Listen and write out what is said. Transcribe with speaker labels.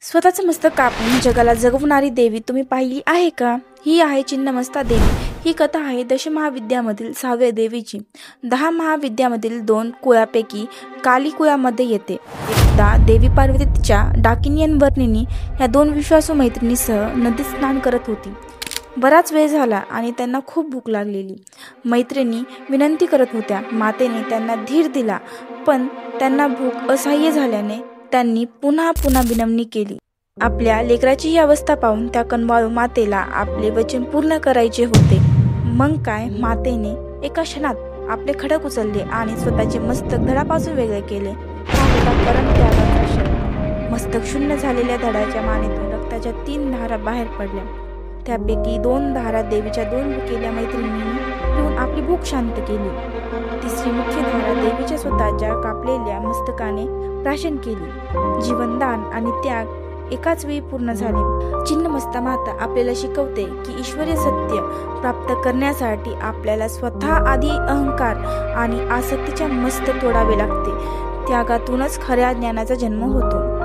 Speaker 1: स्वतःचं मस्तक कापून जगाला जगवणारी देवी तुम्ही पाहिली आहे का? ही आहे छिन्नमस्ता देवी। ही कथा आहे दशमहाविद्यामधील 6व्या देवीची। 10 महाविद्यामधील 2 कुळापैकी काली कुळामध्ये येते। एकदा देवी पार्वती तिच्या डाकिनियन वर्णिनी या 2 विश्वासू मैत्रिणीसह नदीत स्नान करत होती। बराच वेळ झाला आणि त्यांना खूप भूक लागलेली। मैत्रिणी विनंती करत होत्या। मातेने त्यांना धीर दिला, पण त्यांना भूक असह्य झाल्याने त्यांनी पुन्हा विनवणी केली। आपल्या लेकराची ही अवस्था पाहून त्या कनवाळू मातेला आपले वचन पूर्ण करायचे होते। मग काय, मातेने एका क्षणात आपले खडक उचलले आणि स्वतःचे मस्तक धडापासून वेगळे केले। हा होता परमत्यागाचा क्षण। मस्तक शून्य झालेल्या धडाच्या मानेतून रक्ताच्या 3 धारा बाहेर पडल्या। त्यापैकी 2 धारा देवीच्या 2 भुकेल्या मैत्रिणींनी पिऊन आपली भूक शांत केली। तिसरी मुख्य धारा देवीच्या स्वतःच्या कापलेल्या मस्तकाने प्राशन केली। जीवनदान आणि त्याग एकाच वेळी पूर्ण झाले। छिन्नमस्ता माता आपल्याला शिकवते की ईश्वरीय सत्य प्राप्त करण्यासाठी आपल्याला स्वतः आधी अहंकार आणि आसक्तीच्या मस्त तोडावे लागते। त्यागातूनच खऱ्या ज्ञानाचा जन्म होतो।